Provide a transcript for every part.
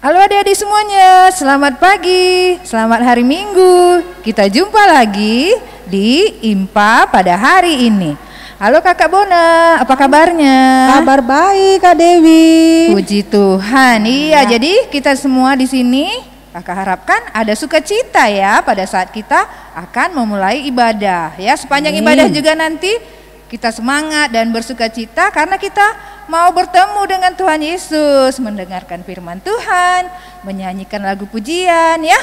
Halo adik-adik semuanya, selamat pagi, selamat hari Minggu. Kita jumpa lagi di IMPA pada hari ini. Halo Kakak Bona, apa kabarnya? Kabar baik Kak Dewi. Puji Tuhan. Iya, jadi kita semua di sini Kakak harapkan ada sukacita ya pada saat kita akan memulai ibadah. Ya, sepanjang ibadah juga nanti kita semangat dan bersukacita karena kita mau bertemu dengan Tuhan Yesus, mendengarkan firman Tuhan, menyanyikan lagu pujian ya.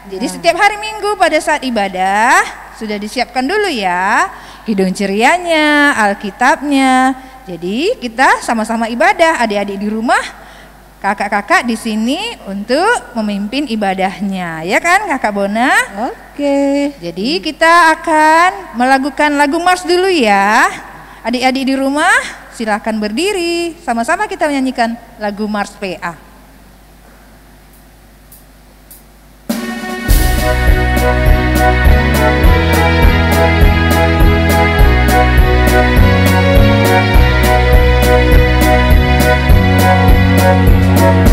Jadi setiap hari Minggu pada saat ibadah sudah disiapkan dulu ya hidung cerianya, Alkitabnya. Jadi kita sama-sama ibadah, adik-adik di rumah, kakak-kakak di sini untuk memimpin ibadahnya, ya kan Kakak Bona? Oke. Jadi kita akan melakukan lagu mars dulu ya. Adik-adik di rumah silakan berdiri, sama-sama kita menyanyikan lagu Mars PA.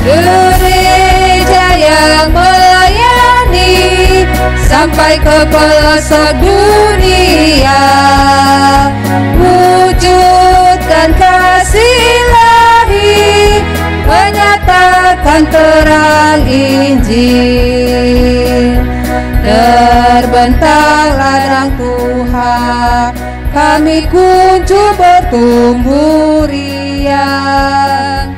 Gereja yang melayani sampai ke pelosok dunia, wujudkan kasih ilahi, menyatakan terang Injil. Terbentang ladang Tuhan, kami kunjung bertumbuh riang.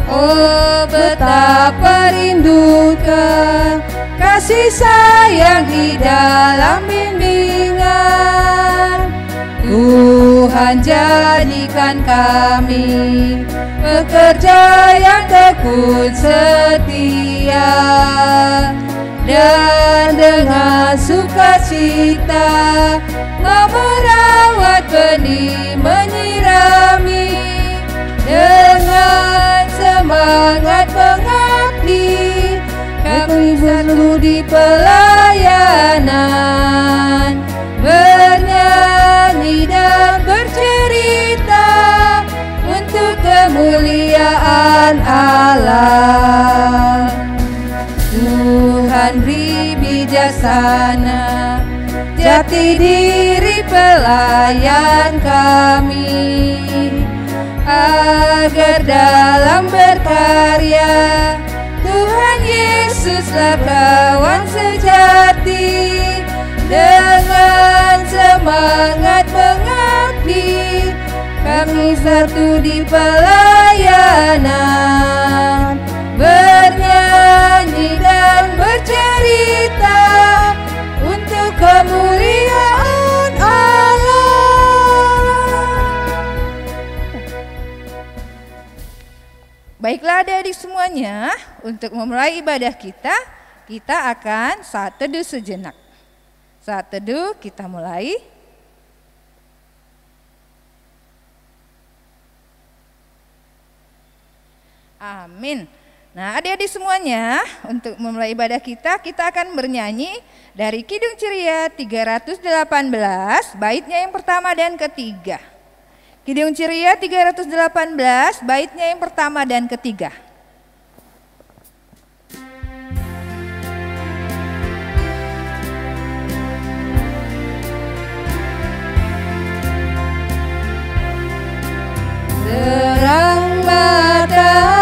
Oh, betapa rindukan kasih sayang di dalam bimbingan. Tuhan jadikan kami pekerja yang tekun setia, dan dengan sukacita mau merawat benih, menyirami, dengan semangat mengabdi kami selalu di pelayanan, bernyanyi dan bercerita untuk kemuliaan Allah. Tuhan beri bijaksana jati diri pelayan kami, agar dalam berkarya Tuhan Yesuslah kawan sejati. Dengan semangat mengabdi kami satu di pelayanan, bernyanyi dan bercerita untuk kemuliaan Allah. Baiklah adik-adik semuanya, untuk memulai ibadah kita akan saat teduh sejenak. Saat teduh kita mulai. Amin. Nah adik-adik semuanya, untuk memulai ibadah kita akan bernyanyi dari Kidung Ceria 318, baitnya yang pertama dan ketiga. Kidung Ceria 318, baitnya yang pertama dan ketiga. Terang matahari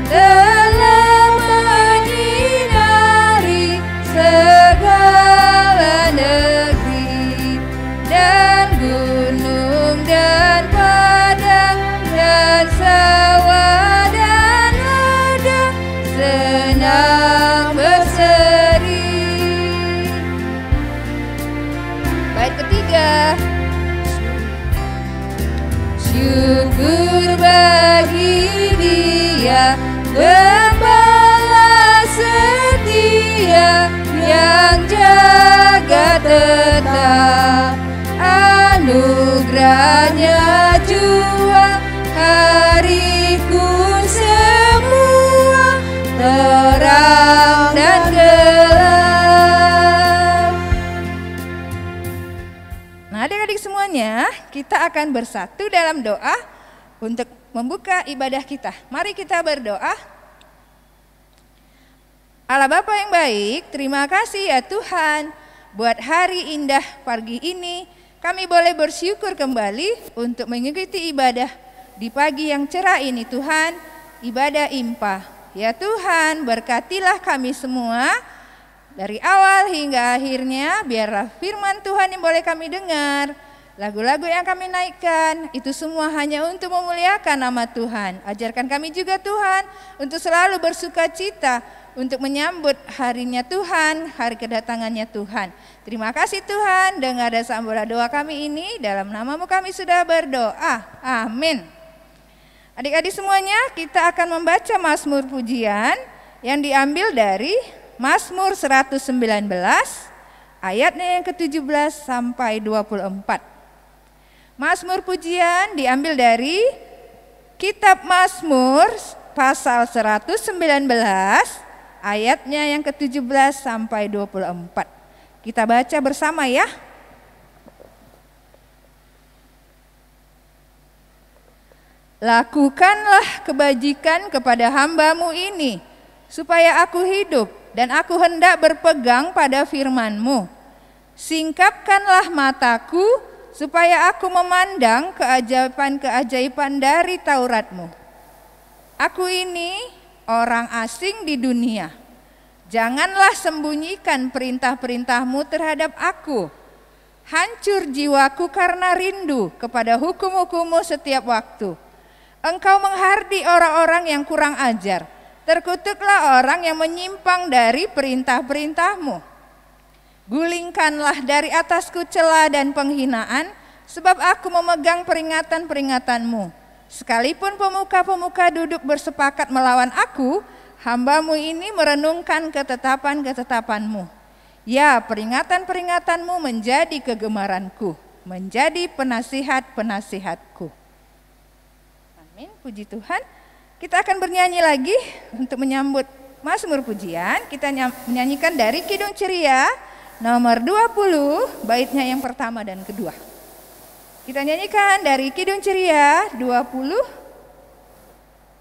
telah menyinari segala negeri, dan gunung dan padang dan sawah dan ladang senang berseri. Bait ketiga. Syukur bagi Dia, Gembala setia yang jaga tetap, anugerahnya jua hariku semua, terang dan gelap. Nah adik-adik semuanya, kita akan bersatu dalam doa untuk membuka ibadah kita. Mari kita berdoa. Allah Bapa yang baik, terima kasih ya Tuhan. Buat hari indah pagi ini, kami boleh bersyukur kembali untuk mengikuti ibadah di pagi yang cerah ini Tuhan, ibadah impah. Ya Tuhan, berkatilah kami semua dari awal hingga akhirnya, biarlah firman Tuhan yang boleh kami dengar, lagu-lagu yang kami naikkan, itu semua hanya untuk memuliakan nama Tuhan. Ajarkan kami juga Tuhan untuk selalu bersuka cita, untuk menyambut harinya Tuhan, hari kedatangannya Tuhan. Terima kasih Tuhan, dengar dan sambutlah doa kami ini, dalam nama-Mu kami sudah berdoa. Amin. Adik-adik semuanya, kita akan membaca Mazmur pujian yang diambil dari Mazmur 119, ayatnya yang ke-17 sampai 24. Mazmur pujian diambil dari Kitab Mazmur pasal 119, ayatnya yang ke-17 sampai 24. Kita baca bersama ya. Lakukanlah kebajikan kepada hamba-Mu ini, supaya aku hidup dan aku hendak berpegang pada firman-Mu. Singkapkanlah mataku, supaya aku memandang keajaiban-keajaiban dari Taurat-Mu. Aku ini orang asing di dunia. Janganlah sembunyikan perintah-perintah-Mu terhadap aku. Hancur jiwaku karena rindu kepada hukum-hukum-Mu setiap waktu. Engkau menghardi orang-orang yang kurang ajar. Terkutuklah orang yang menyimpang dari perintah-perintah-Mu. Gulingkanlah dari atasku cela dan penghinaan, sebab aku memegang peringatan-peringatan-Mu. Sekalipun pemuka-pemuka duduk bersepakat melawan aku, hamba-Mu ini merenungkan ketetapan-ketetapan-Mu. Ya, peringatan-peringatan-Mu menjadi kegemaranku, menjadi penasihat-penasihatku. Amin, puji Tuhan. Kita akan bernyanyi lagi untuk menyambut Mazmur pujian. Kita menyanyikan dari Kidung Ceria nomor 20, baitnya yang pertama dan kedua. Kita nyanyikan dari Kidung Ceria 20,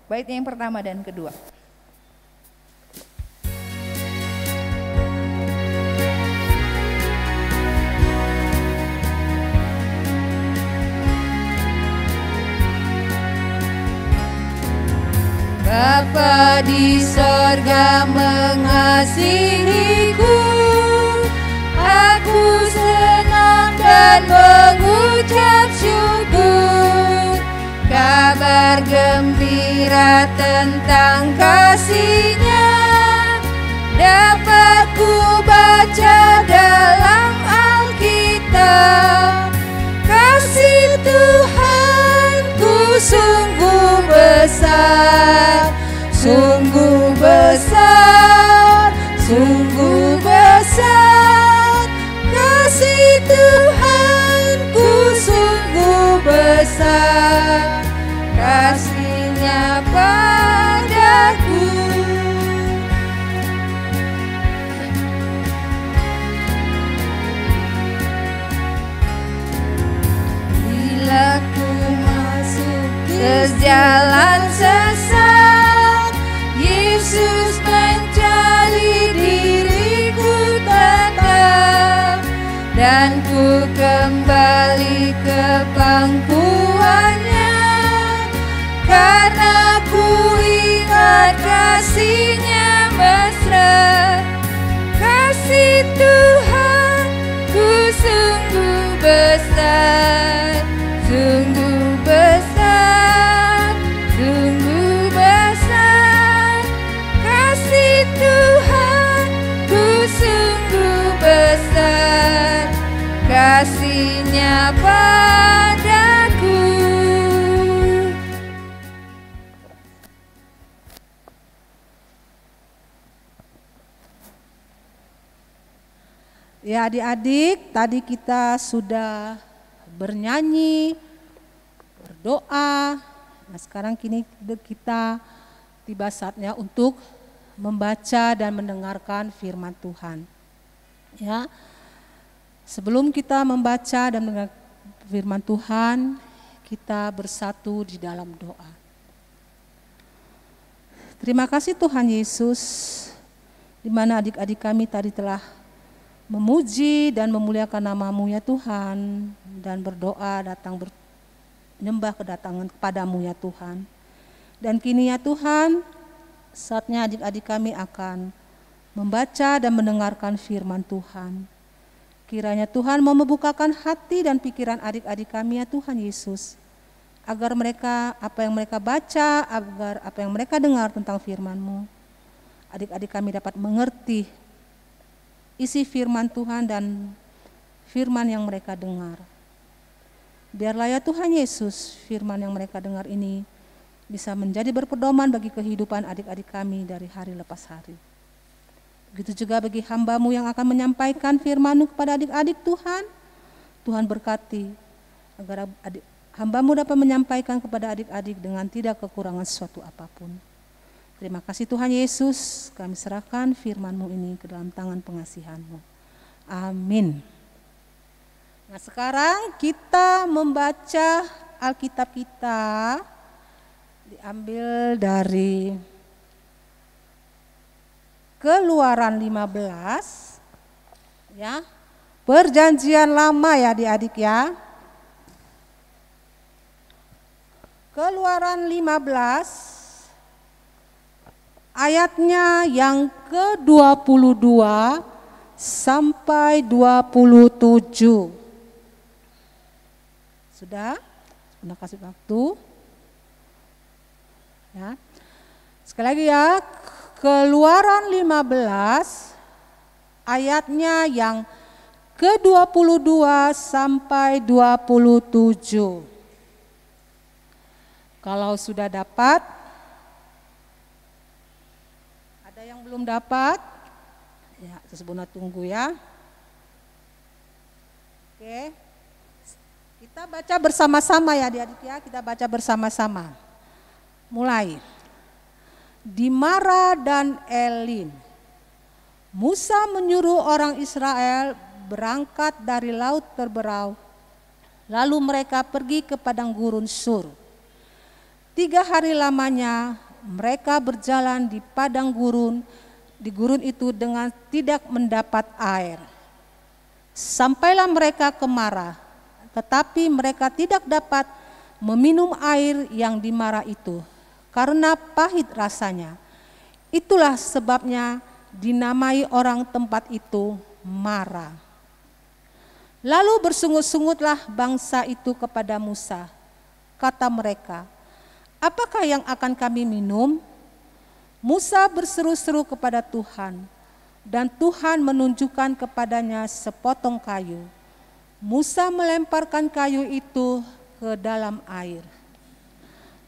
baitnya yang pertama dan kedua. Bapa di sorga mengasihiku, aku senang dan mengucap syukur. Kabar gembira tentang kasih-Nya dapat ku baca dalam Alkitab. Kasih Tuhanku sungguh besar, sungguh besar, sungguh besar. Kasih Tuhanku sungguh besar, kasih-Nya padaku. Bila ku masuk ke jalan sesat, Yesus mencari diriku tetap, dan ku kembali ke pangkuannya, karena ku ingat kasih-Nya mesra. Kasih Tuhanku sungguh besar, sungguh besar, sungguh besar. Kasih Tuhanku sungguh besar, kasih-Nya padaku. Ya adik-adik, tadi kita sudah bernyanyi, berdoa. Nah sekarang kini kita tiba saatnya untuk membaca dan mendengarkan firman Tuhan. Ya, sebelum kita membaca dan mendengar firman Tuhan, kita bersatu di dalam doa. Terima kasih Tuhan Yesus, di mana adik-adik kami tadi telah memuji dan memuliakan nama-Mu ya Tuhan, dan berdoa datang menyembah kedatangan kepadamu ya Tuhan. Dan kini ya Tuhan, saatnya adik-adik kami akan membaca dan mendengarkan firman Tuhan. Kiranya Tuhan mau membukakan hati dan pikiran adik-adik kami ya Tuhan Yesus, agar mereka, apa yang mereka baca, agar apa yang mereka dengar tentang firman-Mu, adik-adik kami dapat mengerti isi firman Tuhan dan firman yang mereka dengar. Biarlah ya Tuhan Yesus, firman yang mereka dengar ini bisa menjadi berpedoman bagi kehidupan adik-adik kami dari hari lepas hari. Begitu juga bagi hamba-Mu yang akan menyampaikan firman-Mu kepada adik-adik Tuhan. Tuhan berkati agar hamba-Mu dapat menyampaikan kepada adik-adik dengan tidak kekurangan sesuatu apapun. Terima kasih Tuhan Yesus, kami serahkan firman-Mu ini ke dalam tangan pengasihan-Mu. Amin. Nah sekarang kita membaca Alkitab kita, diambil dari Keluaran 15, ya, Perjanjian Lama ya adik-adik ya. Keluaran 15 ayatnya yang ke-22 sampai 27. Sudah kasih waktu. Ya. Sekali lagi ya, Keluaran 15 ayatnya yang ke-22 sampai 27. Kalau sudah dapat, ada yang belum dapat? Ya, sebentar tunggu ya. Oke. Kita baca bersama-sama ya adik-adik ya, kita baca bersama-sama. Mulai. Di Mara dan Elim, Musa menyuruh orang Israel berangkat dari laut terberau, lalu mereka pergi ke padang gurun Sur. 3 hari lamanya mereka berjalan di padang gurun, di gurun itu dengan tidak mendapat air. Sampailah mereka ke Mara, tetapi mereka tidak dapat meminum air yang di Mara itu, karena pahit rasanya. Itulah sebabnya dinamai orang tempat itu Mara. Lalu bersungut-sungutlah bangsa itu kepada Musa. Kata mereka, apakah yang akan kami minum? Musa berseru-seru kepada Tuhan, dan Tuhan menunjukkan kepadanya sepotong kayu. Musa melemparkan kayu itu ke dalam air.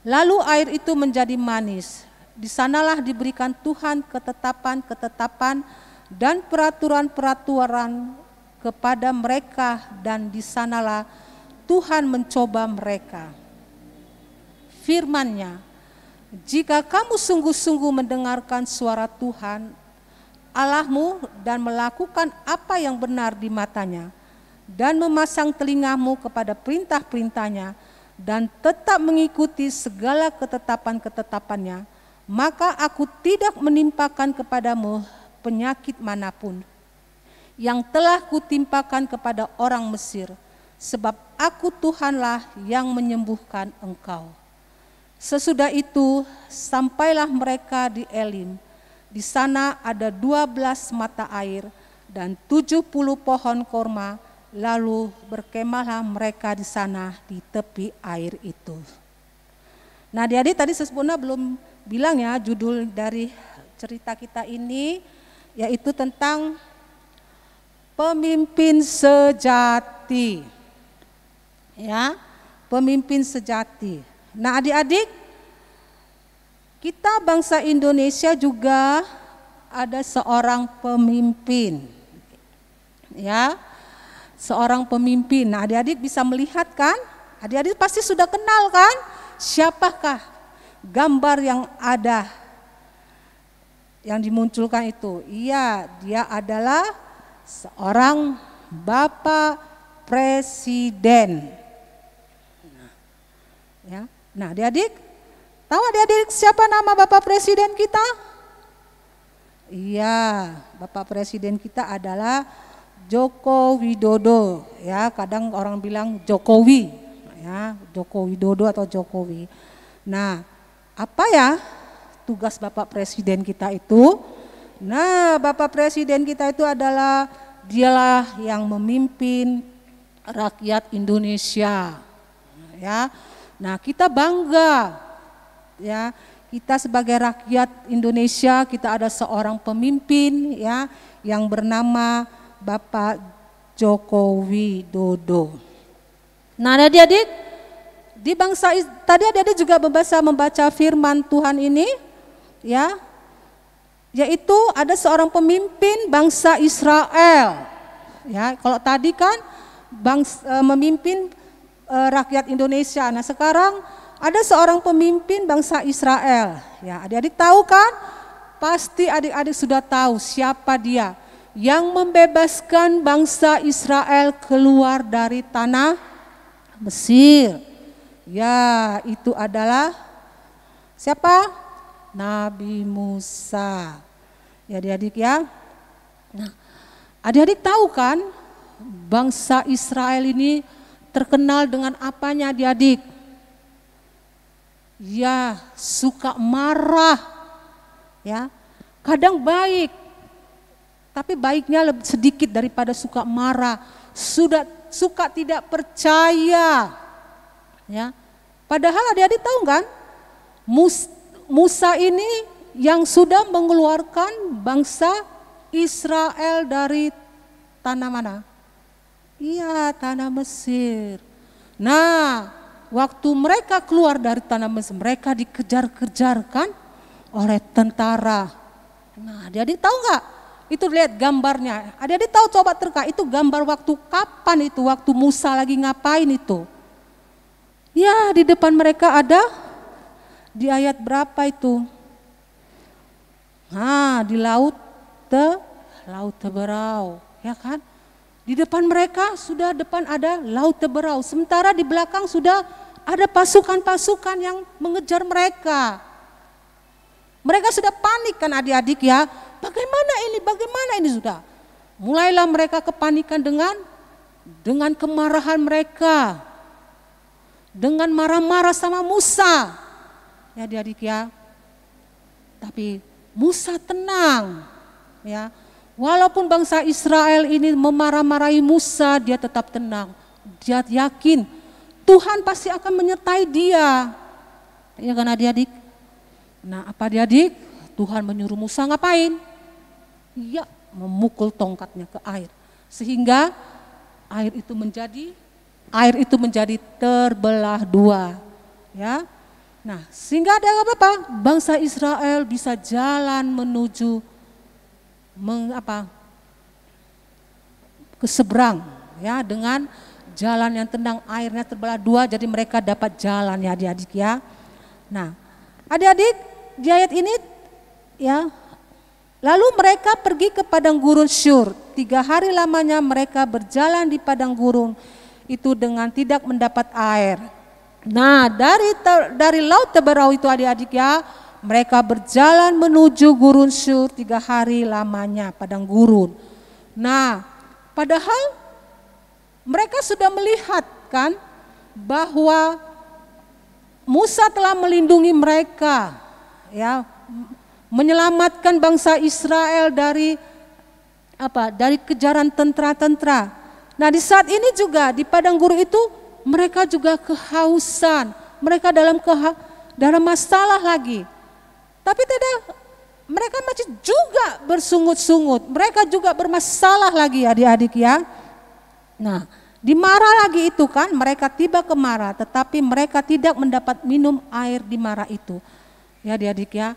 Lalu air itu menjadi manis. Di sanalah diberikan Tuhan ketetapan-ketetapan dan peraturan-peraturan kepada mereka, dan di sanalah Tuhan mencoba mereka. Firman-Nya, jika kamu sungguh-sungguh mendengarkan suara Tuhan Allahmu dan melakukan apa yang benar di matanya, dan memasang telingamu kepada perintah-perintahnya, dan tetap mengikuti segala ketetapan-ketetapannya, maka aku tidak menimpakan kepadamu penyakit manapun yang telah kutimpakan kepada orang Mesir, sebab aku Tuhanlah yang menyembuhkan engkau. Sesudah itu sampailah mereka di Elim. Di sana ada 12 mata air dan 70 pohon korma. Lalu berkemahlah mereka di sana di tepi air itu. Nah adik-adik tadi sesungguhnya belum bilang ya judul dari cerita kita ini, yaitu tentang pemimpin sejati. Ya, pemimpin sejati. Nah adik-adik, kita bangsa Indonesia juga ada seorang pemimpin. Ya, seorang pemimpin. Nah adik-adik bisa melihat kan? Adik-adik pasti sudah kenal kan? Siapakah gambar yang ada yang dimunculkan itu? Iya, dia adalah seorang Bapak Presiden. Ya. Nah adik-adik, tahu adik-adik siapa nama Bapak Presiden kita? Iya, Bapak Presiden kita adalah Joko Widodo, ya. Kadang orang bilang Jokowi, ya, Joko Widodo atau Jokowi. Nah, apa ya tugas Bapak Presiden kita itu? Nah, Bapak Presiden kita itu adalah dialah yang memimpin rakyat Indonesia, ya. Nah, kita bangga, ya. Kita sebagai rakyat Indonesia, kita ada seorang pemimpin, ya, yang bernama Bapak Joko Widodo. Nah, adik-adik, di bangsa tadi adik-adik juga membaca firman Tuhan ini, ya, yaitu ada seorang pemimpin bangsa Israel, ya. Kalau tadi kan memimpin rakyat Indonesia. Nah, sekarang ada seorang pemimpin bangsa Israel. Ya, adik-adik tahu kan? Pasti adik-adik sudah tahu siapa dia yang membebaskan bangsa Israel keluar dari tanah Mesir. Ya, itu adalah siapa? Nabi Musa. Ya, adik-adik ya. Nah, adik-adik tahu kan bangsa Israel ini terkenal dengan apanya, adik-adik? Ya, suka marah, ya. Kadang baik, tapi baiknya lebih sedikit daripada suka marah. Suka tidak percaya, ya. Padahal adik-adik tahu kan, Musa ini yang sudah mengeluarkan bangsa Israel dari tanah mana? Iya, tanah Mesir. Nah, waktu mereka keluar dari tanah Mesir, mereka dikejar-kejarkan oleh tentara. Nah, adik-adik tahu nggak? Itu lihat gambarnya. Adik-adik tahu, coba terka, itu gambar waktu kapan itu? Waktu Musa lagi ngapain itu? Ya, di depan mereka ada, di ayat berapa itu? Nah, di laut Teberau, ya kan? Di depan mereka sudah ada laut Teberau. Sementara di belakang sudah ada pasukan-pasukan yang mengejar mereka. Mereka sudah panik kan adik-adik ya. Bagaimana ini sudah. Mulailah mereka kepanikan dengan kemarahan mereka. Dengan marah-marah sama Musa. Ya adik-adik ya. Tapi Musa tenang. Ya. Walaupun bangsa Israel ini memarah-marahi Musa, dia tetap tenang. Dia yakin Tuhan pasti akan menyertai dia. Ya kan adik-adik? Nah, apa adik-adik? Tuhan menyuruh Musa ngapain? Ya, memukul tongkatnya ke air. Sehingga air itu menjadi terbelah dua. Ya. Nah, sehingga ada apa? Bangsa Israel bisa jalan menuju ke seberang, ya, dengan jalan yang tenang, airnya terbelah dua, jadi mereka dapat jalan ya adik-adik ya. Nah, adik-adik di ayat ini ya, lalu mereka pergi ke padang gurun Syur. 3 hari lamanya mereka berjalan di padang gurun itu dengan tidak mendapat air. Nah, dari laut Teberau itu adik-adik ya, mereka berjalan menuju gurun Syur 3 hari lamanya, padang gurun. Nah, padahal mereka sudah melihat kan bahwa Musa telah melindungi mereka, ya, menyelamatkan bangsa Israel dari kejaran tentara-tentara. Nah, di saat ini juga di padang gurun itu mereka juga kehausan, mereka dalam masalah lagi. Tapi tidak, mereka masih juga bersungut-sungut, mereka juga bermasalah lagi adik-adik ya. Nah, dimarah lagi itu kan, mereka tiba ke Mara, tetapi mereka tidak mendapat minum air di Mara itu. Ya adik-adik ya,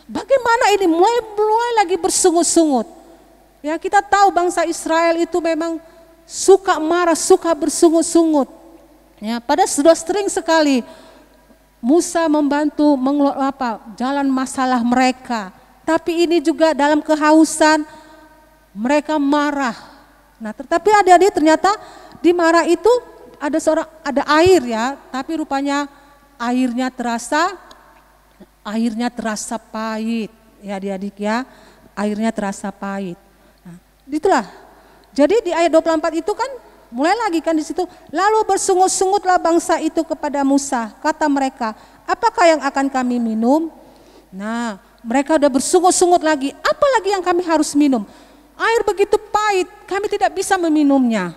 bagaimana ini mulai lagi bersungut-sungut. Ya, kita tahu bangsa Israel itu memang suka marah, suka bersungut-sungut. Ya, pada sudah sering sekali Musa membantu jalan masalah mereka. Tapi ini juga dalam kehausan mereka marah. Nah, tetapi adik-adik ternyata di Mara itu ada air ya, tapi rupanya airnya terasa pahit ya adik-adik ya. airnya terasa pahit. Nah, itulah. Jadi di ayat 24 itu kan mulai lagi kan di situ. Lalu bersungut-sungutlah bangsa itu kepada Musa. Kata mereka, apakah yang akan kami minum? Nah, mereka udah bersungut-sungut lagi. Apa lagi yang kami harus minum? Air begitu pahit, kami tidak bisa meminumnya.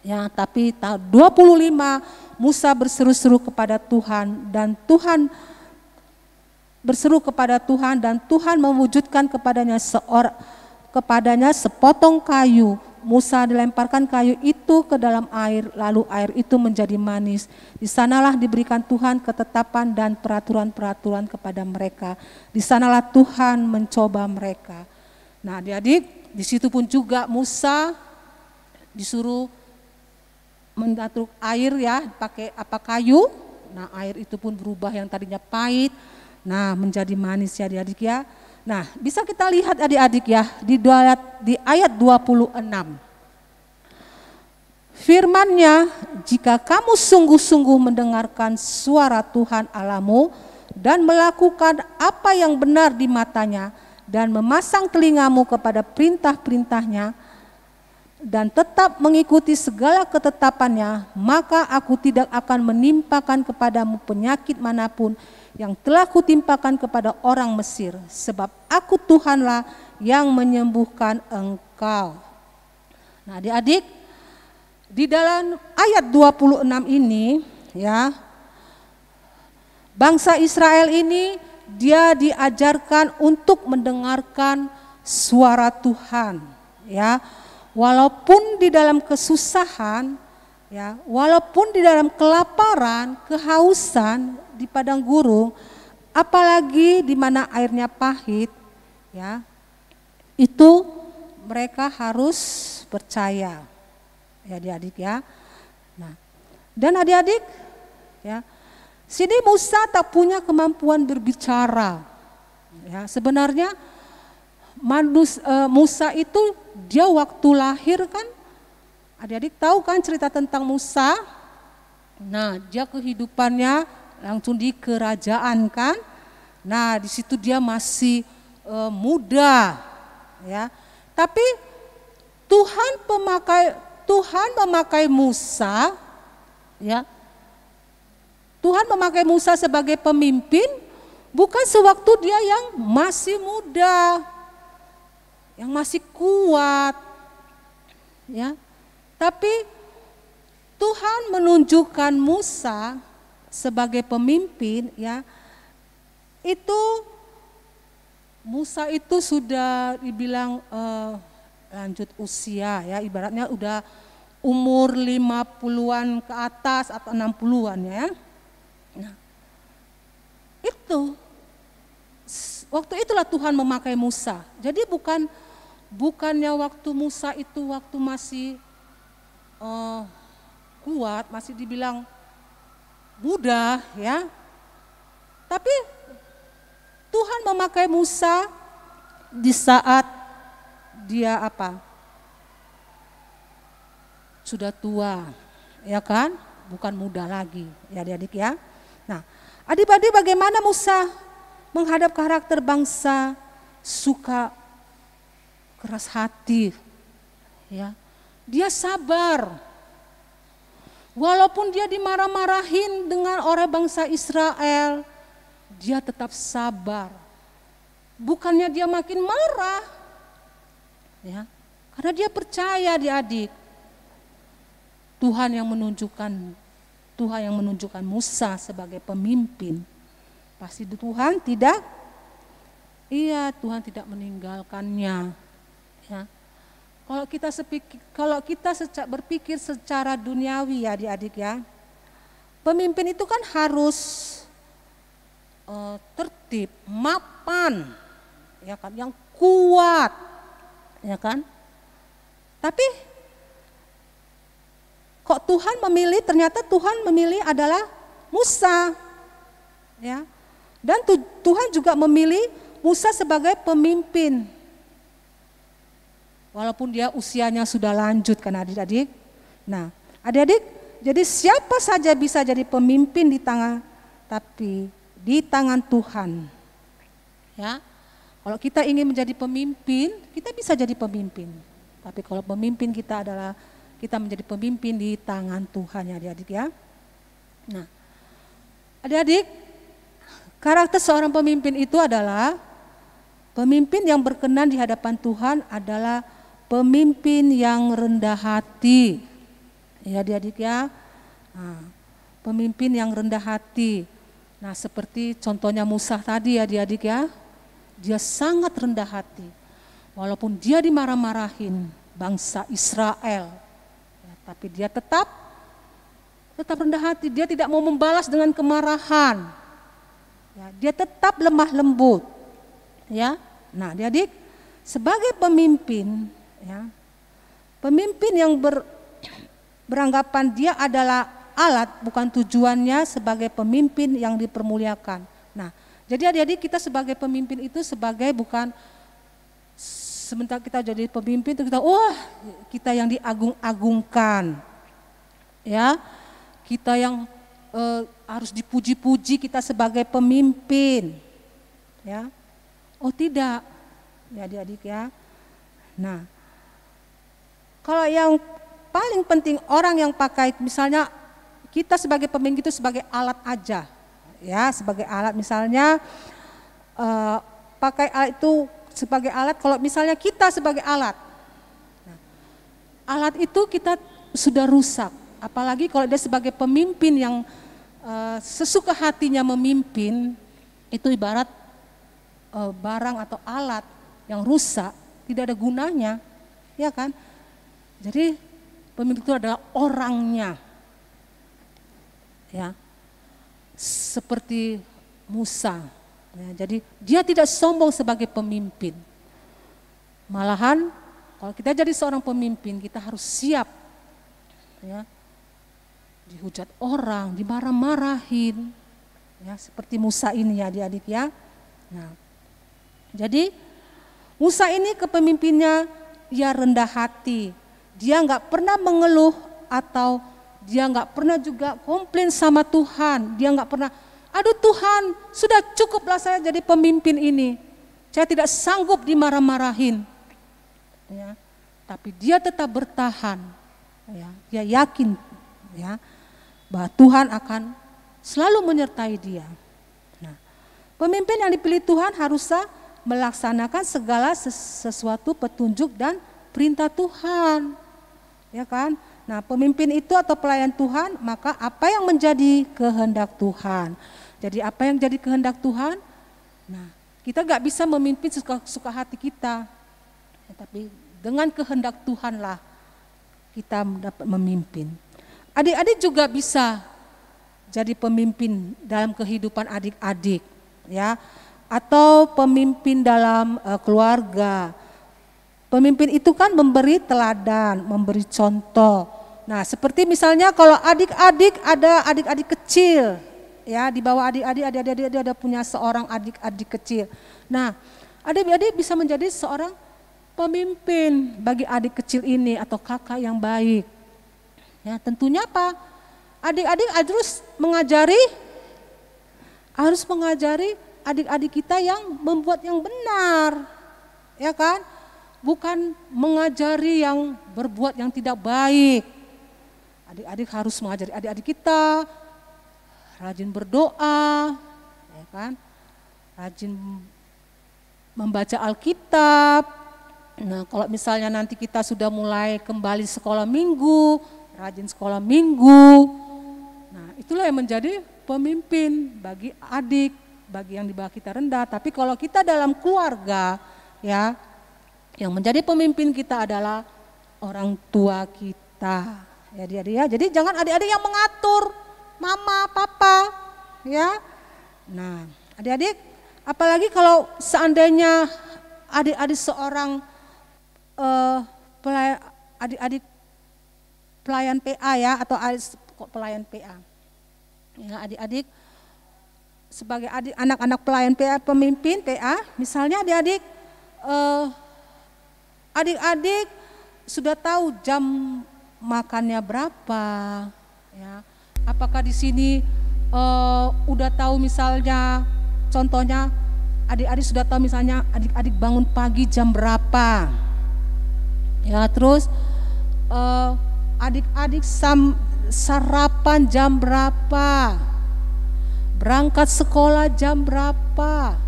Ya, tapi tahun 25 Musa berseru-seru kepada Tuhan dan Tuhan berseru kepada Tuhan dan Tuhan mewujudkan kepadanya sepotong kayu. Musa dilemparkan kayu itu ke dalam air, lalu air itu menjadi manis. Di sanalah diberikan Tuhan ketetapan dan peraturan-peraturan kepada mereka. Di sanalah Tuhan mencoba mereka. Nah, adik-adik, di situ pun juga Musa disuruh mengatur air ya, pakai kayu. Nah, air itu pun berubah yang tadinya pahit, nah menjadi manis ya adik-adik ya. Nah, bisa kita lihat adik-adik ya di ayat 26. Firman-Nya, jika kamu sungguh-sungguh mendengarkan suara Tuhan Allahmu dan melakukan apa yang benar di matanya dan memasang telingamu kepada perintah-perintahnya dan tetap mengikuti segala ketetapannya, maka aku tidak akan menimpakan kepadamu penyakit manapun yang telah kutimpakan kepada orang Mesir, sebab aku Tuhanlah yang menyembuhkan engkau. Nah, adik-adik, di dalam ayat 26 ini ya, bangsa Israel ini dia diajarkan untuk mendengarkan suara Tuhan ya. Walaupun di dalam kesusahan ya, walaupun di dalam kelaparan, kehausan di padang gurun, apalagi di mana airnya pahit ya, itu mereka harus percaya ya adik-adik ya. Nah, dan adik-adik ya, sini Musa tak punya kemampuan berbicara ya. Sebenarnya Musa itu dia waktu lahir kan, adik-adik tahu kan cerita tentang Musa. Nah, dia kehidupannya langsung di kerajaan kan. Nah, di situ dia masih muda ya. Tapi Tuhan memakai Musa ya. Tuhan memakai Musa sebagai pemimpin bukan sewaktu dia yang masih muda, yang masih kuat ya. Tapi Tuhan menunjukkan Musa sebagai pemimpin ya. Itu Musa itu sudah dibilang lanjut usia ya, ibaratnya udah umur 50-an ke atas atau 60-an ya. Nah, itu waktu itulah Tuhan memakai Musa. Jadi bukannya waktu Musa itu waktu masih kuat, masih dibilang muda ya. Tapi Tuhan memakai Musa di saat dia apa? Sudah tua, ya kan? Bukan muda lagi, ya adik-adik ya. Nah, adik-adik bagaimana Musa menghadap karakter bangsa suka keras hati, ya. Dia sabar. Walaupun dia dimarah-marahin dengan orang bangsa Israel, dia tetap sabar. Bukannya dia makin marah, ya, karena dia percaya adik-adik. Tuhan yang menunjukkan Musa sebagai pemimpin. Pasti Tuhan tidak meninggalkannya. Ya. Kalau kita berpikir secara duniawi ya adik-adik ya, pemimpin itu kan harus tertib, mapan, ya kan, yang kuat, ya kan. Tapi kok ternyata Tuhan memilih adalah Musa, ya. Dan Tuhan juga memilih Musa sebagai pemimpin. Walaupun dia usianya sudah lanjut kan adik-adik. Nah, adik-adik, jadi siapa saja bisa jadi pemimpin di tangan Tuhan. Ya. Kalau kita ingin menjadi pemimpin, kita bisa jadi pemimpin. Tapi kalau pemimpin kita adalah kita menjadi pemimpin di tangan Tuhan ya adik-adik ya. Nah, adik-adik, karakter seorang pemimpin itu adalah pemimpin yang berkenan di hadapan Tuhan adalah pemimpin yang rendah hati. Ya adik-adik ya. Nah, pemimpin yang rendah hati. Nah, seperti contohnya Musa tadi ya adik-adik ya. Dia sangat rendah hati. Walaupun dia dimarah-marahin bangsa Israel. Ya, tapi dia tetap rendah hati. Dia tidak mau membalas dengan kemarahan. Ya, dia tetap lemah lembut. Ya. Nah, adik-adik, sebagai pemimpin, ya, pemimpin yang beranggapan dia adalah alat, bukan tujuannya sebagai pemimpin yang dipermuliakan. Nah, jadi adik-adik, kita sebagai pemimpin itu sebagai bukan sementara kita jadi pemimpin itu kita yang diagung-agungkan, ya, kita yang harus dipuji-puji kita sebagai pemimpin, ya. Oh tidak, ya adik-adik ya. Nah, kalau yang paling penting orang yang pakai, misalnya kita sebagai pemimpin itu sebagai alat aja. Ya, sebagai alat misalnya pakai alat itu sebagai alat kalau misalnya kita sebagai alat. Nah, alat itu kita sudah rusak, apalagi kalau dia sebagai pemimpin yang sesuka hatinya memimpin, itu ibarat barang atau alat yang rusak, tidak ada gunanya, ya kan? Jadi pemimpin itu adalah orangnya. Ya. Seperti Musa, ya, jadi dia tidak sombong sebagai pemimpin. Malahan kalau kita jadi seorang pemimpin kita harus siap, ya, dihujat orang, dimarah-marahin, ya, seperti Musa ini ya adik-adik ya. Nah, jadi Musa ini kepemimpinnya ia rendah hati, dia nggak pernah mengeluh atau dia nggak pernah juga komplain sama Tuhan. Dia nggak pernah, aduh Tuhan sudah cukuplah saya jadi pemimpin ini. Saya tidak sanggup dimarah-marahin. Ya, tapi dia tetap bertahan. Ya, dia yakin ya, bahwa Tuhan akan selalu menyertai dia. Nah, pemimpin yang dipilih Tuhan haruslah melaksanakan segala sesuatu petunjuk dan perintah Tuhan. Ya kan? Nah, pemimpin itu atau pelayan Tuhan, maka apa yang menjadi kehendak Tuhan? Jadi apa yang jadi kehendak Tuhan? Nah, kita gak bisa memimpin suka hati kita, ya, tapi dengan kehendak Tuhanlah kita dapat memimpin. Adik-adik juga bisa jadi pemimpin dalam kehidupan adik-adik, ya, atau pemimpin dalam keluarga. Pemimpin itu kan memberi teladan, memberi contoh. Nah, seperti misalnya kalau adik-adik ada adik-adik kecil, ya, di bawah adik-adik ada punya seorang adik-adik kecil. Nah, adik-adik bisa menjadi seorang pemimpin bagi adik kecil ini atau kakak yang baik. Ya, tentunya apa? Adik-adik harus mengajari adik-adik kita yang membuat yang benar, ya kan? Bukan mengajari yang berbuat yang tidak baik. Adik-adik harus mengajari adik-adik kita rajin berdoa, ya kan? Rajin membaca Alkitab. Nah, kalau misalnya nanti kita sudah mulai kembali sekolah minggu, rajin sekolah minggu. Nah, itulah yang menjadi pemimpin bagi adik, bagi yang di bawah kita rendah. Tapi kalau kita dalam keluarga, ya, yang menjadi pemimpin kita adalah orang tua kita. Ya, dia. Jadi jangan adik-adik yang mengatur mama, papa, ya. Nah, adik-adik, apalagi kalau seandainya adik-adik seorang adik-adik pelayan PA ya, atau pelayan PA. Ya, adik-adik sebagai anak-anak pelayan PA, pemimpin PA, misalnya adik-adik adik-adik sudah tahu jam makannya berapa, ya. Apakah di sini udah tahu misalnya contohnya adik-adik sudah tahu misalnya adik-adik bangun pagi jam berapa. Ya, terus adik-adik sarapan jam berapa, berangkat sekolah jam berapa,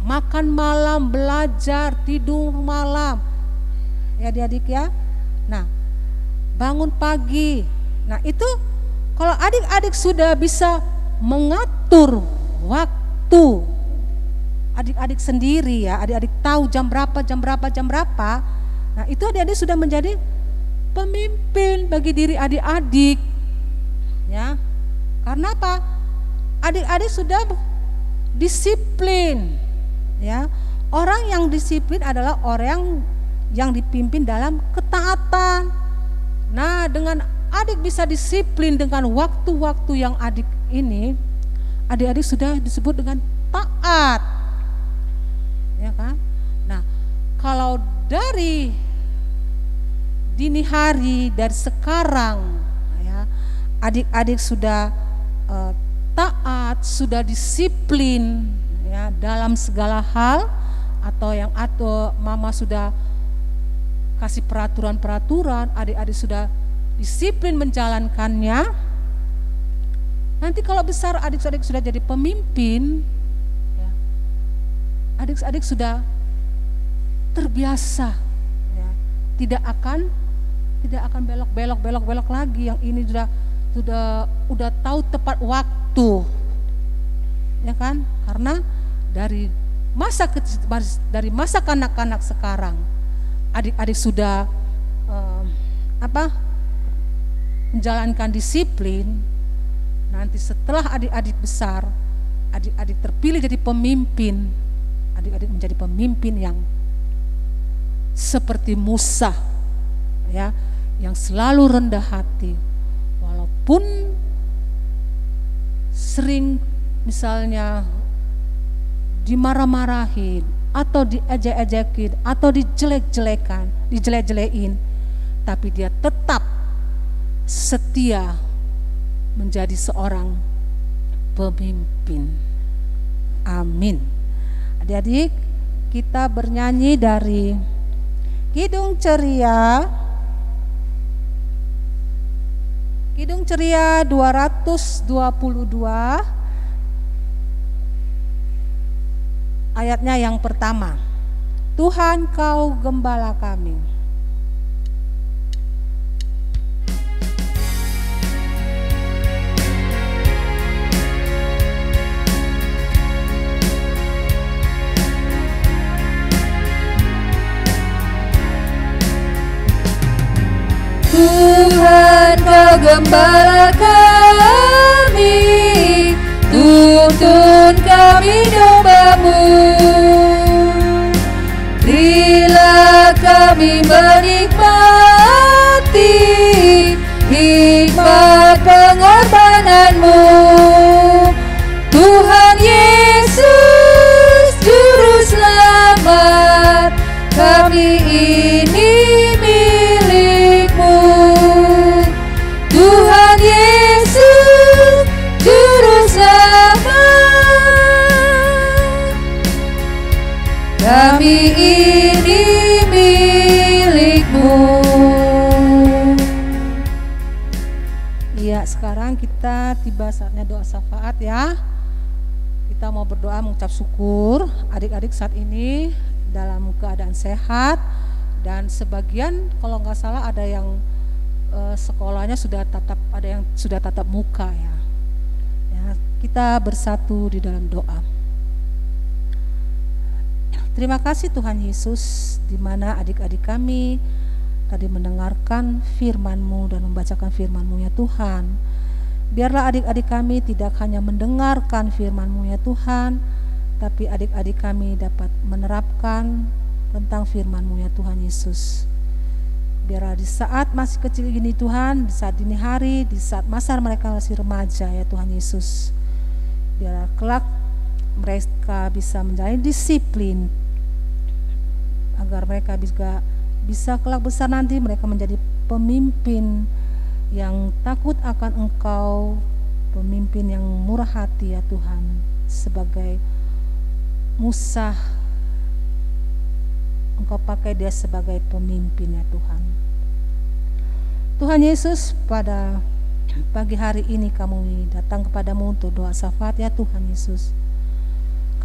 makan malam, belajar, tidur malam, ya adik-adik ya. Nah, bangun pagi. Nah, itu kalau adik-adik sudah bisa mengatur waktu adik-adik sendiri ya, adik-adik tahu jam berapa, nah itu adik-adik sudah menjadi pemimpin bagi diri adik-adik ya. Karena apa? Adik-adik sudah disiplin ya. Orang yang disiplin adalah orang yang dipimpin dalam ketaatan. Nah, dengan adik bisa disiplin dengan waktu-waktu yang adik ini, adik-adik sudah disebut dengan taat ya kan. Nah, kalau dari dini hari, dari sekarang ya, adik-adik sudah taat, sudah disiplin ya dalam segala hal, atau mama sudah kasih peraturan-peraturan, adik-adik sudah disiplin menjalankannya. Nanti kalau besar adik-adik sudah jadi pemimpin ya, adik-adik sudah terbiasa ya, tidak akan belok lagi. Yang ini sudah tahu tepat waktu ya kan. Karena dari masa kanak-kanak sekarang adik-adik sudah menjalankan disiplin. Nanti setelah adik-adik besar, adik-adik terpilih jadi pemimpin, adik-adik menjadi pemimpin yang seperti Musa ya, yang selalu rendah hati walaupun sering misalnya dimarah-marahin atau diejek-ejekin atau dijelek-jelekin, tapi dia tetap setia menjadi seorang pemimpin. Amin. Adik-adik, kita bernyanyi dari Kidung Ceria 222, ayatnya yang pertama. Tuhan kau gembala kami. Tuhan kau gembala kami, tuntun kami domba-Mu. Berilah kami menikmati hikmat pengorbanan-Mu. Tuhan Yesus Juru Selamat, kami ini milik-Mu. Tuhan Yesus Juru Selamat, kami ini milik-Mu. Iya, sekarang kita tiba saatnya doa syafaat ya. Kita mau berdoa mengucap syukur adik-adik saat ini dalam keadaan sehat, dan sebagian kalau nggak salah ada yang sekolahnya sudah ada yang sudah tatap muka ya. Kita bersatu di dalam doa. Terima kasih Tuhan Yesus, di mana adik-adik kami tadi mendengarkan firman-Mu dan membacakan firman-Mu ya Tuhan. Biarlah adik-adik kami tidak hanya mendengarkan firman-Mu ya Tuhan, tapi adik-adik kami dapat menerapkan tentang firman-Mu ya Tuhan Yesus. Biarlah di saat masih kecil gini Tuhan, di saat dini hari, di saat masa mereka masih remaja ya Tuhan Yesus, biarlah kelak mereka bisa menjalani disiplin, agar mereka bisa kelak besar nanti mereka menjadi pemimpin yang takut akan Engkau, pemimpin yang murah hati ya Tuhan, sebagai Musa, Engkau pakai dia sebagai pemimpin ya Tuhan. Tuhan Yesus, pada pagi hari ini kami datang kepadamu untuk doa syafaat ya Tuhan Yesus.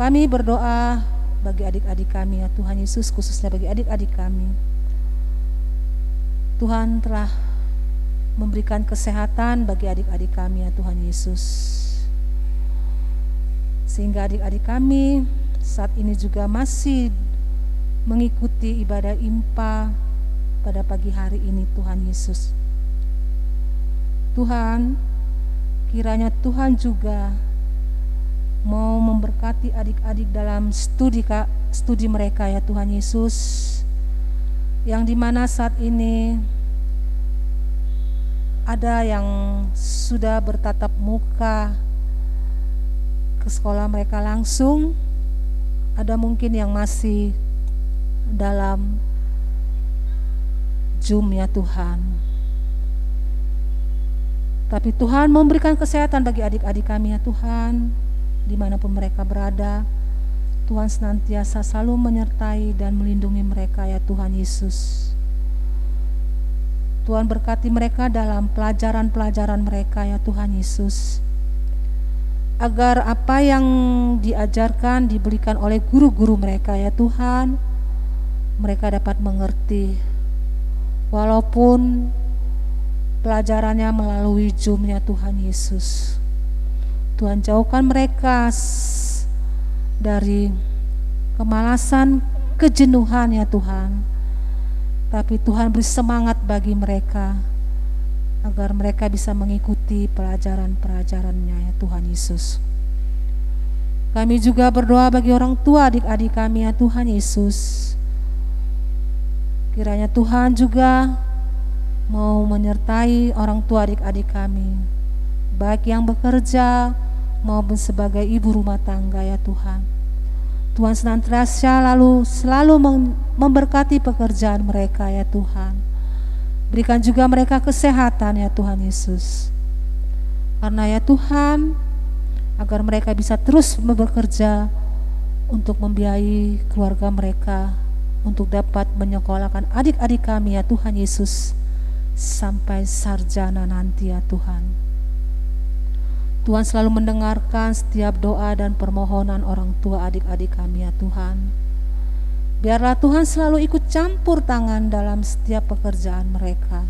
Kami berdoa bagi adik-adik kami ya Tuhan Yesus, khususnya bagi adik-adik kami. Tuhan telah memberikan kesehatan bagi adik-adik kami ya Tuhan Yesus, sehingga adik-adik kami saat ini juga masih mengikuti ibadah IMPA pada pagi hari ini Tuhan Yesus. Tuhan, kiranya Tuhan juga mau memberkati adik-adik dalam studi mereka ya Tuhan Yesus, yang dimana saat ini ada yang sudah bertatap muka ke sekolah mereka langsung, ada mungkin yang masih dalam Zoom ya Tuhan. Tapi Tuhan memberikan kesehatan bagi adik-adik kami ya Tuhan, dimanapun mereka berada. Tuhan senantiasa selalu menyertai dan melindungi mereka ya Tuhan Yesus. Tuhan berkati mereka dalam pelajaran-pelajaran mereka ya Tuhan Yesus, agar apa yang diajarkan diberikan oleh guru-guru mereka ya Tuhan, mereka dapat mengerti walaupun pelajarannya melalui Zoom ya Tuhan Yesus. Tuhan jauhkan mereka dari kemalasan, kejenuhan ya Tuhan, tapi Tuhan beri semangat bagi mereka agar mereka bisa mengikuti pelajaran-pelajarannya ya Tuhan Yesus. Kami juga berdoa bagi orang tua adik-adik kami ya Tuhan Yesus. Kiranya Tuhan juga mau menyertai orang tua adik-adik kami, baik yang bekerja maupun sebagai ibu rumah tangga ya Tuhan. Tuhan senantiasa selalu memberkati pekerjaan mereka ya Tuhan. Berikan juga mereka kesehatan ya Tuhan Yesus. Karena ya Tuhan, agar mereka bisa terus bekerja untuk membiayai keluarga mereka, untuk dapat menyekolahkan adik-adik kami ya Tuhan Yesus sampai sarjana nanti ya Tuhan. Tuhan selalu mendengarkan setiap doa dan permohonan orang tua adik-adik kami ya Tuhan. Biarlah Tuhan selalu ikut campur tangan dalam setiap pekerjaan mereka.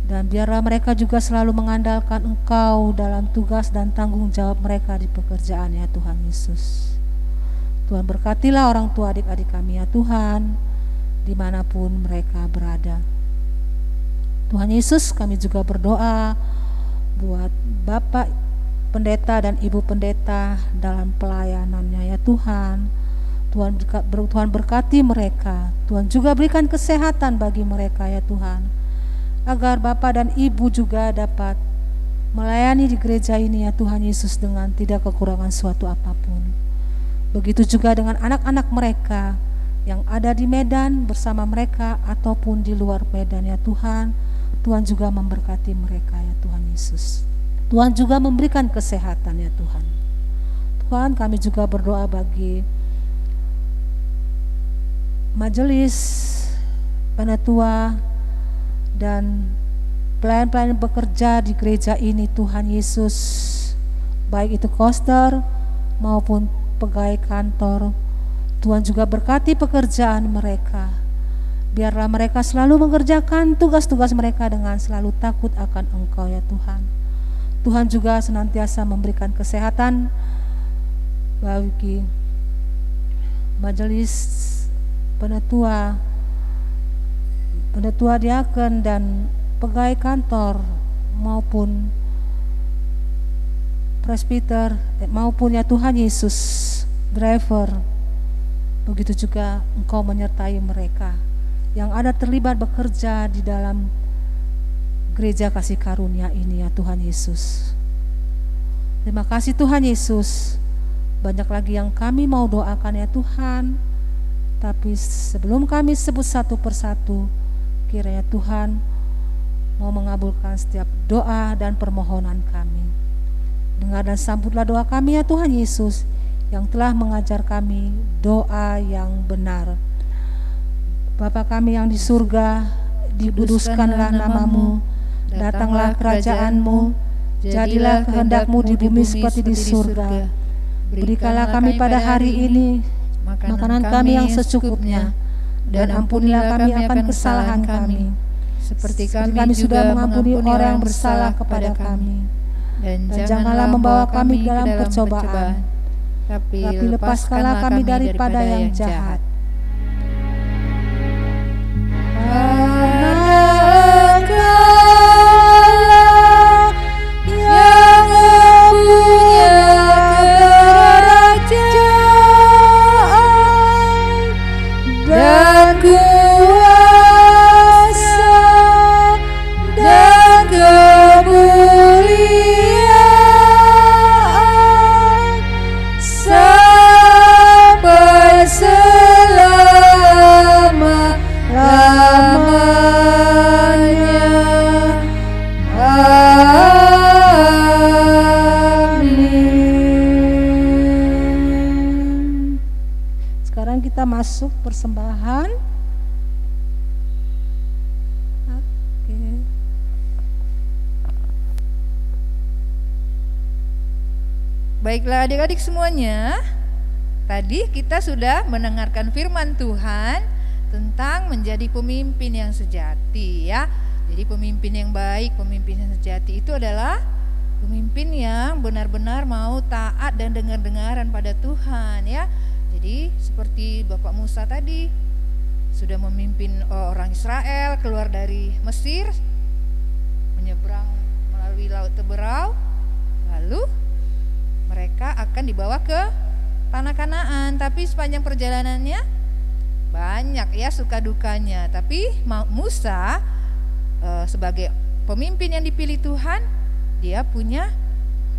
Dan biarlah mereka juga selalu mengandalkan Engkau dalam tugas dan tanggung jawab mereka di pekerjaan ya Tuhan Yesus. Tuhan berkatilah orang tua adik-adik kami ya Tuhan, dimanapun mereka berada. Tuhan Yesus, kami juga berdoa buat Bapak Pendeta dan Ibu Pendeta dalam pelayanannya ya Tuhan. Tuhan berkati mereka. Tuhan juga berikan kesehatan bagi mereka ya Tuhan, agar Bapak dan Ibu juga dapat melayani di gereja ini ya Tuhan Yesus dengan tidak kekurangan suatu apapun. Begitu juga dengan anak-anak mereka yang ada di Medan bersama mereka ataupun di luar Medan ya Tuhan. Tuhan juga memberkati mereka ya Tuhan Yesus. Tuhan juga memberikan kesehatan ya Tuhan. Tuhan, kami juga berdoa bagi majelis penatua dan pelayan-pelayan bekerja di gereja ini Tuhan Yesus, baik itu koster maupun pegawai kantor. Tuhan juga berkati pekerjaan mereka. Biarlah mereka selalu mengerjakan tugas-tugas mereka dengan selalu takut akan Engkau ya Tuhan. Tuhan juga senantiasa memberikan kesehatan bagi majelis penatua diaken dan pegawai kantor maupun presbiter maupun ya Tuhan Yesus driver. Begitu juga Engkau menyertai mereka yang ada terlibat bekerja di dalam gereja kasih karunia ini ya Tuhan Yesus. Terima kasih Tuhan Yesus. Banyak lagi yang kami mau doakan ya Tuhan, tapi sebelum kami sebut satu persatu, kiranya Tuhan mau mengabulkan setiap doa dan permohonan kami. Dengar dan sambutlah doa kami ya Tuhan Yesus, yang telah mengajar kami doa yang benar. Bapa kami yang di surga, dikuduskanlah namamu, datanglah kerajaan-Mu, jadilah kehendak-Mu di bumi seperti di surga. Berikanlah kami pada hari ini makanan kami yang secukupnya, dan ampunilah kami akan kesalahan kami, seperti kami juga mengampuni orang yang bersalah kepada kami. Dan janganlah membawa kami dalam percobaan, tapi lepaskanlah kami daripada yang jahat. Masuk persembahan. Oke. Baiklah adik-adik semuanya, tadi kita sudah mendengarkan firman Tuhan tentang menjadi pemimpin yang sejati ya. Jadi pemimpin yang baik, pemimpin yang sejati itu adalah pemimpin yang benar-benar mau taat dan dengar-dengaran pada Tuhan ya. Jadi seperti Bapak Musa tadi sudah memimpin orang Israel keluar dari Mesir, menyeberang melalui Laut Teberau, lalu mereka akan dibawa ke tanah Kanaan. Tapi sepanjang perjalanannya banyak ya suka dukanya. Tapi Musa sebagai pemimpin yang dipilih Tuhan, dia punya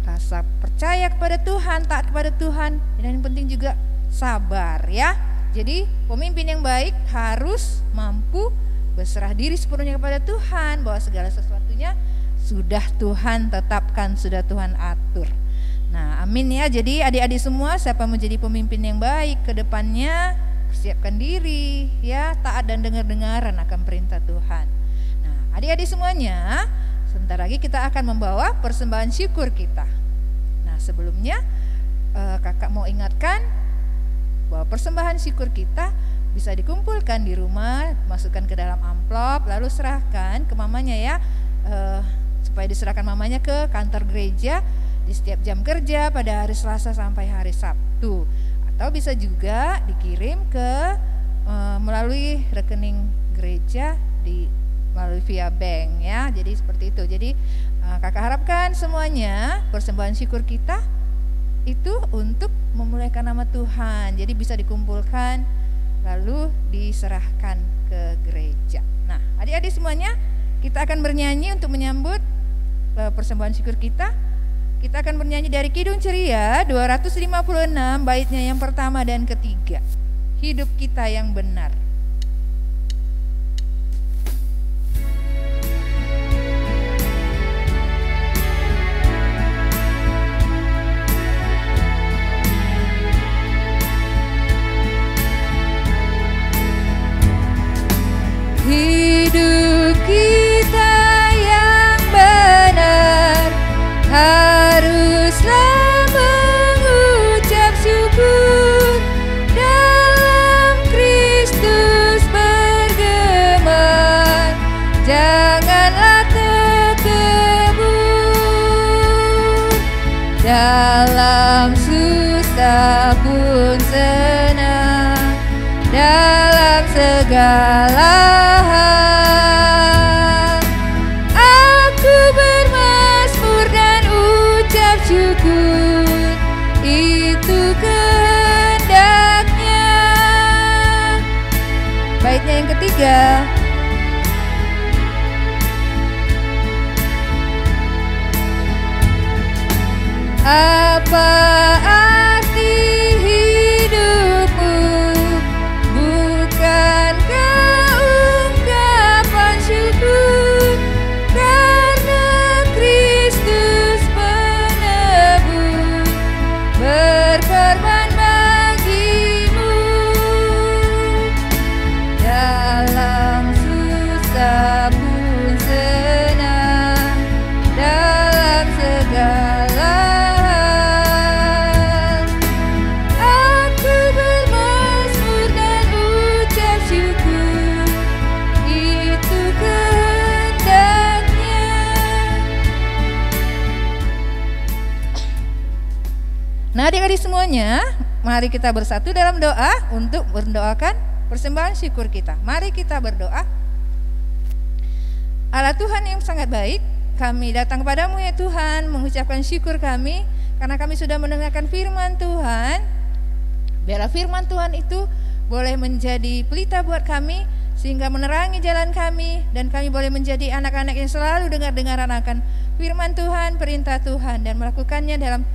rasa percaya kepada Tuhan, taat kepada Tuhan, dan yang penting juga sabar ya. Jadi pemimpin yang baik harus mampu berserah diri sepenuhnya kepada Tuhan, bahwa segala sesuatunya sudah Tuhan tetapkan, sudah Tuhan atur. Nah, amin ya. Jadi adik-adik semua, siapa menjadi pemimpin yang baik ke depannya, persiapkan diri ya, taat dan dengar-dengaran akan perintah Tuhan. Nah, adik-adik semuanya, sebentar lagi kita akan membawa persembahan syukur kita. Nah, sebelumnya kakak mau ingatkan bahwa persembahan syukur kita bisa dikumpulkan di rumah, masukkan ke dalam amplop, lalu serahkan ke mamanya ya, supaya diserahkan mamanya ke kantor gereja di setiap jam kerja pada hari Selasa sampai hari Sabtu. Atau bisa juga dikirim ke melalui rekening gereja melalui via bank ya. Jadi seperti itu. Jadi kakak harapkan semuanya persembahan syukur kita itu untuk memuliakan nama Tuhan. Jadi bisa dikumpulkan lalu diserahkan ke gereja. Nah, adik-adik semuanya, kita akan bernyanyi untuk menyambut persembahan syukur kita. Kita akan bernyanyi dari Kidung Ceria 256, baitnya yang pertama dan ketiga. Hidup kita yang benar. Hidup kita yang benar haruslah mengucap syukur, dalam Kristus bergema, janganlah terkebur, dalam susah pun senang, dalam segala hal aku bermazmur dan ucap syukur, itu kehendaknya. Baitnya yang ketiga. Apa arti hidupmu? Bukankah ungkapan syukur karena Kristus penebus berkorban semuanya, mari kita bersatu dalam doa untuk mendoakan persembahan syukur kita. Mari kita berdoa. Allah Tuhan yang sangat baik, kami datang kepadamu ya Tuhan, mengucapkan syukur kami karena kami sudah mendengarkan firman Tuhan. Biarlah firman Tuhan itu boleh menjadi pelita buat kami, sehingga menerangi jalan kami, dan kami boleh menjadi anak-anak yang selalu dengar-dengaran akan firman Tuhan, perintah Tuhan, dan melakukannya dalam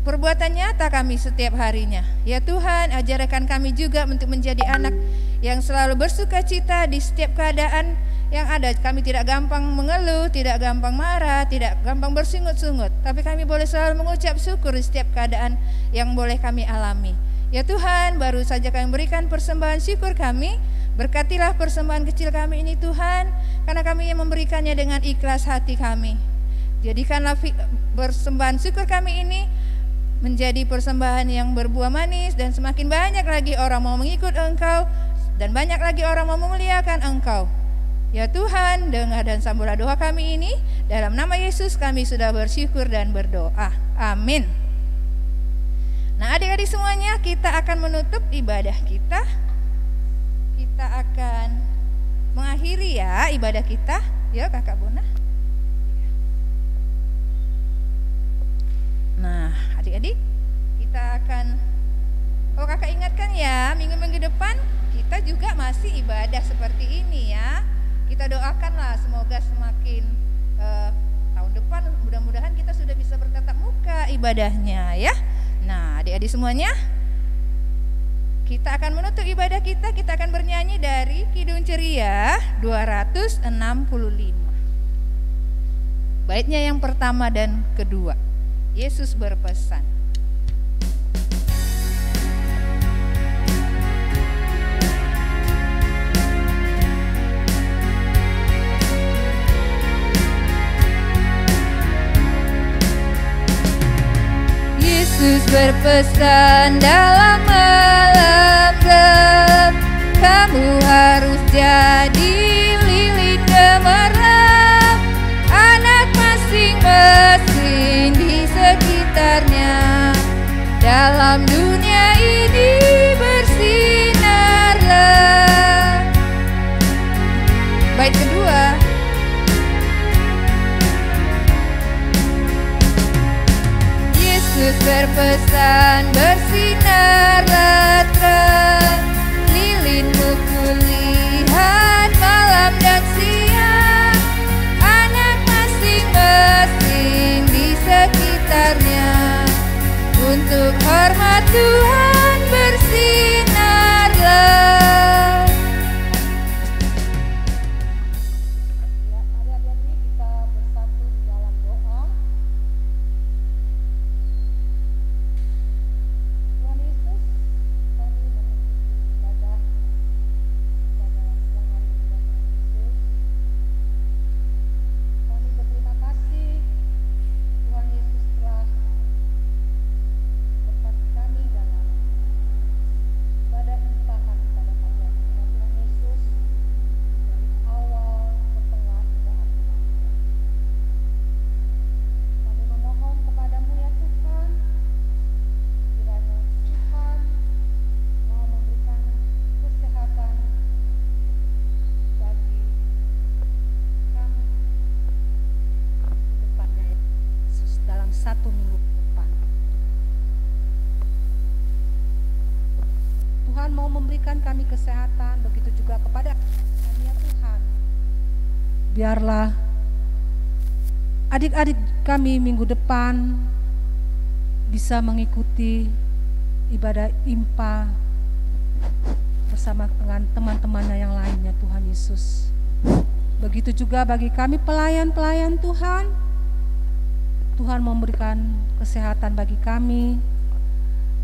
perbuatan nyata kami setiap harinya. Ya Tuhan, ajarkan kami juga untuk menjadi anak yang selalu bersuka cita di setiap keadaan yang ada. Kami tidak gampang mengeluh, tidak gampang marah, tidak gampang bersungut-sungut, tapi kami boleh selalu mengucap syukur di setiap keadaan yang boleh kami alami. Ya Tuhan, baru saja kami berikan persembahan syukur kami. Berkatilah persembahan kecil kami ini Tuhan, karena kami yang memberikannya dengan ikhlas hati kami. Jadikanlah persembahan syukur kami ini menjadi persembahan yang berbuah manis, dan semakin banyak lagi orang mau mengikut Engkau, dan banyak lagi orang mau memuliakan Engkau. Ya Tuhan, dengar dan sambutlah doa kami ini. Dalam nama Yesus kami sudah bersyukur dan berdoa. Amin. Nah, adik-adik semuanya, kita akan menutup ibadah kita. Kita akan mengakhiri ya ibadah kita. Ya Kakak Bona. Nah, adik-adik, kita akan, oh Kakak ingatkan ya, minggu-minggu depan kita juga masih ibadah seperti ini ya. Kita doakanlah semoga semakin tahun depan mudah-mudahan kita sudah bisa bertatap muka ibadahnya ya. Nah, adik-adik semuanya, kita akan menutup ibadah kita. Kita akan bernyanyi dari Kidung Ceria 265. Baitnya yang pertama dan kedua. Yesus berpesan. Yesus berpesan dalam malam gelap, kamu harus jadi lilin gemerlap, anak masing-masing di sekitarnya, dalam dunia ini bersinarlah. Bait kedua. Yesus berpesan bersinarlah terang, lilinmu kulihat malam dan siang, anak masing-masing di sekitarnya, untuk hormat Tuhan bersinarlah. Hari-hari ini kita bersatu di dalam doa. Tuhan Yesus, kami mengikuti ibadah pada siang hari ini Tuhan Yesus. Kami berterima kasih Tuhan Yesus telah berkati kami dalam ibadah kita kami pada pagi hari ini Tuhan Yesus, dari awal ke tengah hingga akhir. Kami memohon kepadamu ya Tuhan, kiranya Tuhan mau memberikan kesehatan bagi kami di depannya ya Yesus, dalam 1 minggu ke depan. Tuhan mau memberikan kami kesehatan, begitu juga kepada kami ya Tuhan. Biarlah adik-adik kami minggu depan bisa mengikuti ibadah IMPA bersama dengan teman-temannya yang lainnya Tuhan Yesus. Begitu juga bagi kami pelayan-pelayan Tuhan. Tuhan memberikan kesehatan bagi kami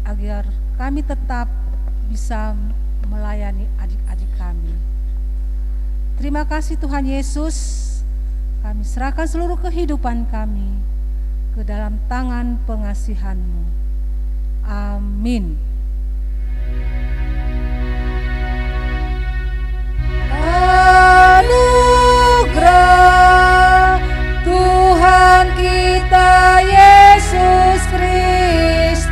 agar kami tetap bisa melayani adik-adik kami. Terima kasih Tuhan Yesus, kami serahkan seluruh kehidupan kami ke dalam tangan pengasihan-Mu. Amin. Anugerah Tuhan kita Yesus Kristus,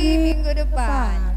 lagi minggu depan.